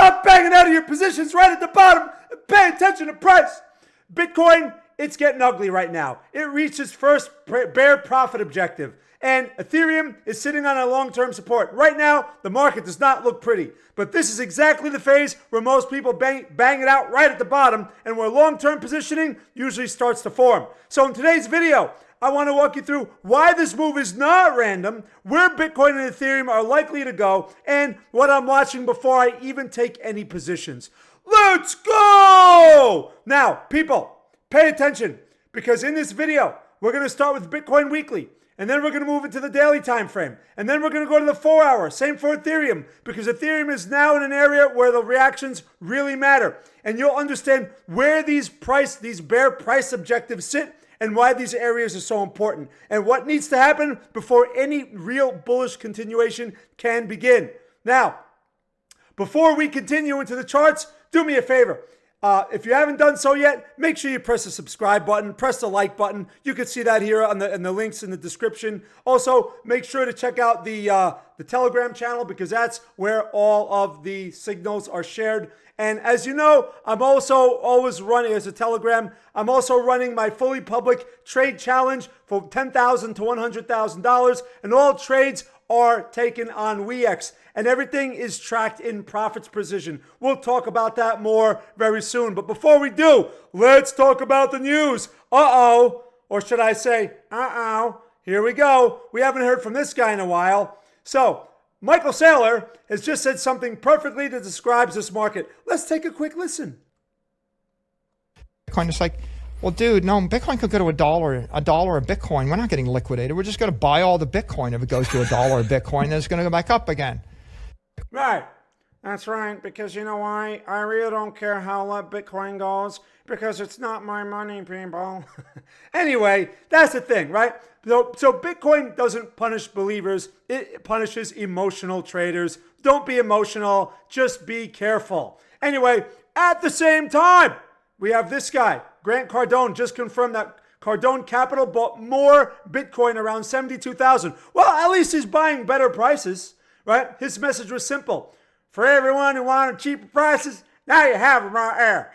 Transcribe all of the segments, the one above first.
Stop banging out of your positions right at the bottom and pay attention to price. Bitcoin, it's getting ugly right now. It reached its first bear profit objective. And Ethereum is sitting on a long-term support. Right now, the market does not look pretty. But this is exactly the phase where most people bang it out right at the bottom and where long-term positioning usually starts to form. So in today's video, I want to walk you through why this move is not random, where Bitcoin and Ethereum are likely to go, and what I'm watching before I even take any positions. Let's go! Now, people, pay attention, because in this video, we're going to start with Bitcoin Weekly, and then we're going to move into the daily time frame, and then we're going to go to the 4-hour. Same for Ethereum, because Ethereum is now in an area where the reactions really matter, and you'll understand where these bear price objectives sit, and why these areas are so important, and what needs to happen before any real bullish continuation can begin. Now, before we continue into the charts, do me a favor. If you haven't done so yet, make sure you press the subscribe button, press the like button. You can see that here on the links in the description. Also, make sure to check out the Telegram channel, because that's where all of the signals are shared. And as you know, I'm also always running, as a Telegram, I'm also running my fully public trade challenge for $10,000 to $100,000. And all trades are taken on WeX. And everything is tracked in profits precision. We'll talk about that more very soon. But before we do, let's talk about the news. Uh-oh. Or should I say, uh-oh. Here we go. We haven't heard from this guy in a while. So, Michael Saylor has just said something perfectly that describes this market. Let's take a quick listen. Bitcoin is like, well, dude, no, Bitcoin could go to $1 a Bitcoin. We're not getting liquidated. We're just going to buy all the Bitcoin. If it goes to $1 a Bitcoin, then it's going to go back up again. Right. That's right, because you know why? I really don't care how low Bitcoin goes, because it's not my money, people. Anyway, that's the thing, right? So Bitcoin doesn't punish believers. It punishes emotional traders. Don't be emotional. Just be careful. Anyway, at the same time, we have this guy, Grant Cardone, just confirmed that Cardone Capital bought more Bitcoin, around 72,000. Well, at least he's buying better prices, right? His message was simple. For everyone who wanted cheaper prices, now you have them right there.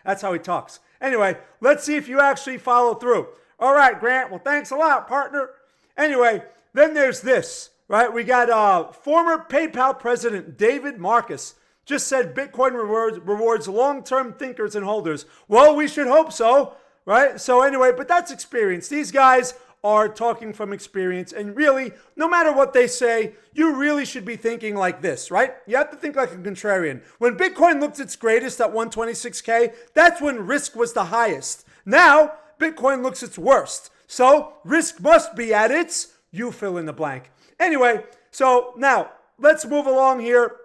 That's how he talks. Anyway, let's see if you actually follow through. All right, Grant. Well, thanks a lot, partner. Anyway, then there's this, right? We got former PayPal president David Marcus just said Bitcoin rewards long-term thinkers and holders. Well, we should hope so, right? So anyway, but that's experience. These guys are talking from experience, and really, no matter what they say, you really should be thinking like this, right? You have to think like a contrarian. When Bitcoin looked its greatest at 126K, that's when risk was the highest. Now, Bitcoin looks its worst. So, risk must be at its, you fill in the blank. Anyway, so now, let's move along here,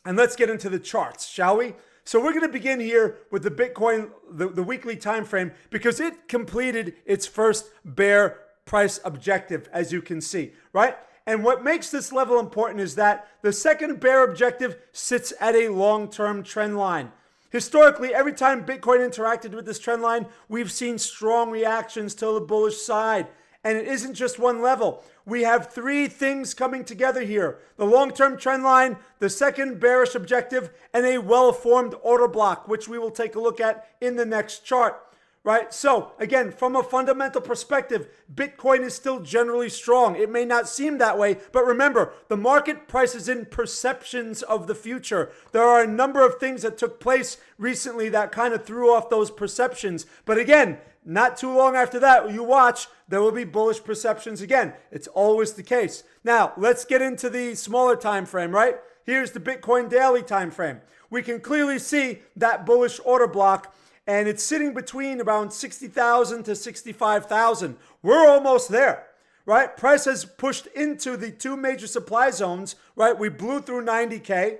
and let's get into the charts, shall we? So we're going to begin here with the Bitcoin, the weekly time frame, because it completed its first bear price objective, as you can see, right? And what makes this level important is that the second bear objective sits at a long-term trend line. Historically, every time Bitcoin interacted with this trend line, we've seen strong reactions to the bullish side. And it isn't just one level. We have three things coming together here. The long-term trend line, the second bearish objective, and a well-formed order block, which we will take a look at in the next chart. Right? So, again, from a fundamental perspective, Bitcoin is still generally strong. It may not seem that way, but remember, the market prices in perceptions of the future. There are a number of things that took place recently that kind of threw off those perceptions. But again, not too long after that, you watch, there will be bullish perceptions again. It's always the case. Now, let's get into the smaller time frame, right? Here's the Bitcoin daily time frame. We can clearly see that bullish order block, and it's sitting between around 60,000 to 65,000. We're almost there, right? Price has pushed into the two major supply zones, right? We blew through 90K,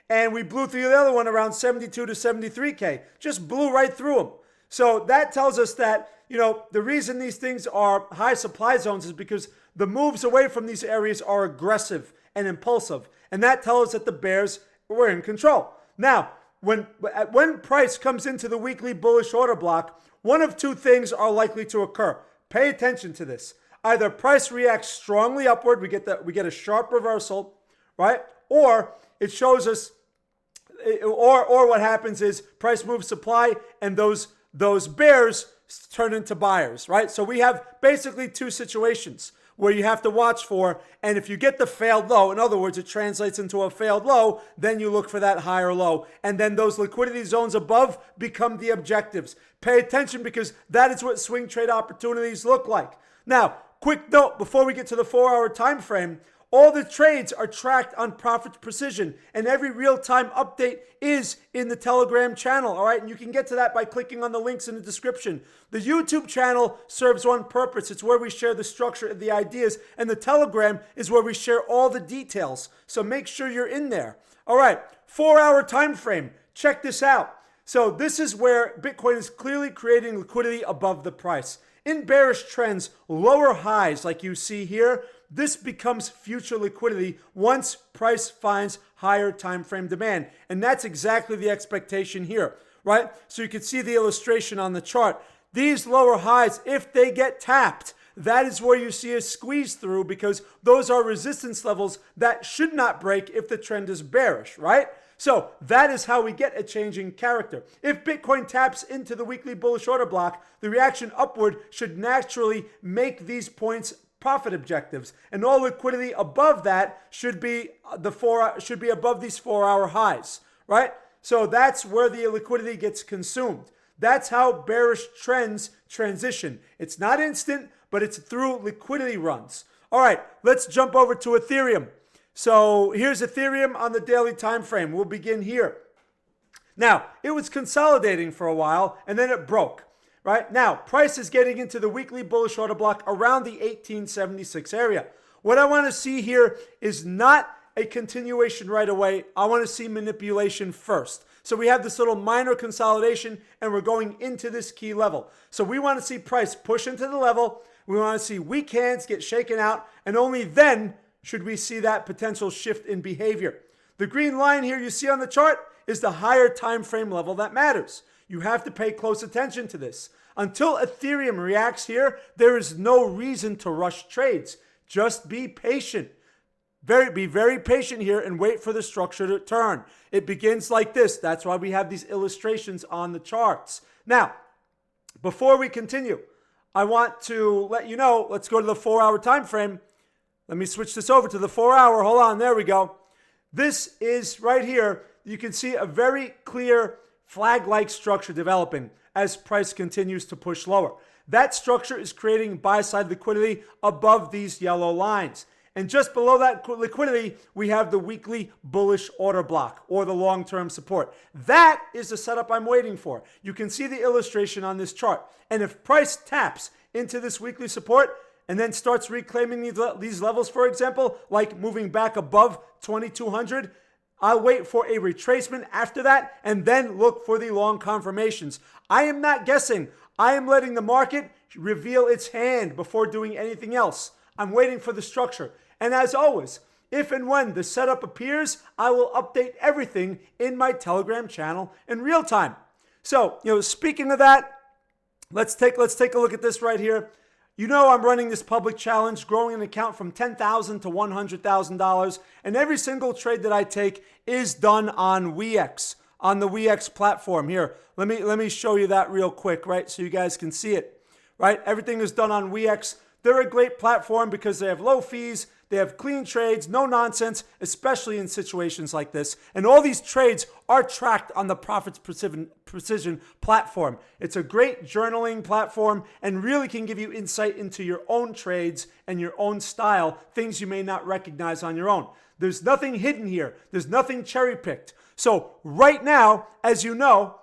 and we blew through the other one around 72 to 73K. Just blew right through them. So that tells us that, you know, the reason these things are high supply zones is because the moves away from these areas are aggressive and impulsive. And that tells us that the bears were in control. Now, when price comes into the weekly bullish order block, one of two things are likely to occur. Pay attention to this. Either price reacts strongly upward, we get a sharp reversal, right? Or it shows us or what happens is price moves supply, and those bears turn into buyers, right? So we have basically two situations where you have to watch for, and if you get the failed low, in other words, it translates into a failed low, then you look for that higher low, and then those liquidity zones above become the objectives. Pay attention, because that is what swing trade opportunities look like. Now, quick note before we get to the 4-hour time frame, all the trades are tracked on Profits Precision, and every real-time update is in the Telegram channel, all right? And you can get to that by clicking on the links in the description. The YouTube channel serves one purpose. It's where we share the structure and the ideas, and the Telegram is where we share all the details. So make sure you're in there. All right, 4-hour time frame. Check this out. So this is where Bitcoin is clearly creating liquidity above the price. In bearish trends, lower highs like you see here, this becomes future liquidity once price finds higher time frame demand. And that's exactly the expectation here, right? So you can see the illustration on the chart. These lower highs, if they get tapped, that is where you see a squeeze through, because those are resistance levels that should not break if the trend is bearish, right? So that is how we get a change in character. If Bitcoin taps into the weekly bullish order block, the reaction upward should naturally make these points profit objectives, and all liquidity above that should be above these 4-hour highs, right? So that's where the liquidity gets consumed. That's how bearish trends transition. It's not instant, but it's through liquidity runs. All right, let's jump over to Ethereum. So here's Ethereum on the daily time frame. We'll begin here. Now, it was consolidating for a while, and then it broke. Right now, price is getting into the weekly bullish order block around the 1876 area. What I want to see here is not a continuation right away. I want to see manipulation first. So we have this little minor consolidation, and we're going into this key level. So we want to see price push into the level. We want to see weak hands get shaken out, and only then should we see that potential shift in behavior. The green line here you see on the chart is the higher time frame level that matters. You have to pay close attention to this. Until Ethereum reacts here, there is no reason to rush trades. Just be patient. Be very patient here and wait for the structure to turn. It begins like this. That's why we have these illustrations on the charts. Now, before we continue, I want to let you know, let's go to the 4-hour time frame. Let me switch this over to the 4-hour. Hold on, there we go. This is right here. You can see a very clear flag-like structure developing as price continues to push lower. That structure is creating buy-side liquidity above these yellow lines. And just below that liquidity, we have the weekly bullish order block, or the long-term support. That is the setup I'm waiting for. You can see the illustration on this chart. And if price taps into this weekly support and then starts reclaiming these levels, for example, like moving back above 2200, I'll wait for a retracement after that and then look for the long confirmations. I am not guessing. I am letting the market reveal its hand before doing anything else. I'm waiting for the structure. And as always, if and when the setup appears, I will update everything in my Telegram channel in real time. So, speaking of that, let's take a look at this right here. You know I'm running this public challenge, growing an account from $10,000 to $100,000, and every single trade that I take is done on WeX, on the WeX platform. Here, let me show you that real quick, right, so you guys can see it, right? Everything is done on WeX. They're a great platform because they have low fees, they have clean trades, no nonsense, especially in situations like this. And all these trades are tracked on the Profits Precision platform. It's a great journaling platform and really can give you insight into your own trades and your own style, things you may not recognize on your own. There's nothing hidden here. There's nothing cherry-picked. So right now, as you know,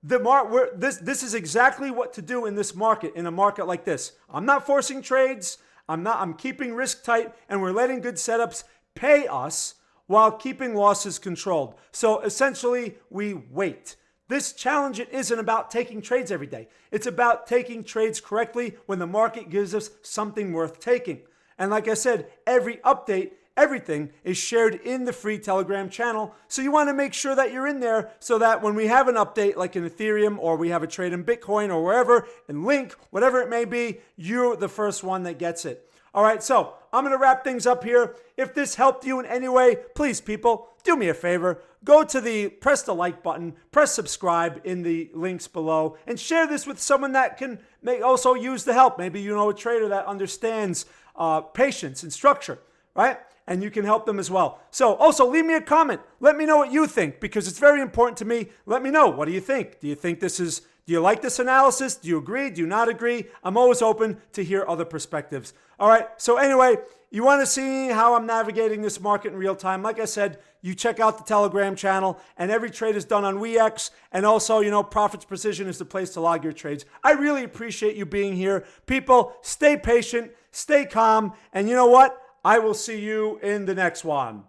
this is exactly what to do in this market, in a market like this. I'm not forcing trades. I'm keeping risk tight, and we're letting good setups pay us while keeping losses controlled. So essentially, we wait. This challenge, it isn't about taking trades every day. It's about taking trades correctly when the market gives us something worth taking. And like I said, every update, everything is shared in the free Telegram channel. So you want to make sure that you're in there so that when we have an update like in Ethereum, or we have a trade in Bitcoin or wherever, in Link, whatever it may be, you're the first one that gets it. All right, so I'm going to wrap things up here. If this helped you in any way, please, people, do me a favor. Press the like button, press subscribe in the links below, and share this with someone that can also use the help. Maybe you know a trader that understands patience and structure, right? And you can help them as well. So also leave me a comment. Let me know what you think, because it's very important to me. Let me know. What do you think? Do you like this analysis? Do you agree? Do you not agree? I'm always open to hear other perspectives. All right. So anyway, you want to see how I'm navigating this market in real time? Like I said, you check out the Telegram channel, and every trade is done on WeX. And also, Profits Precision is the place to log your trades. I really appreciate you being here. People, stay patient, stay calm, and you know what? I will see you in the next one.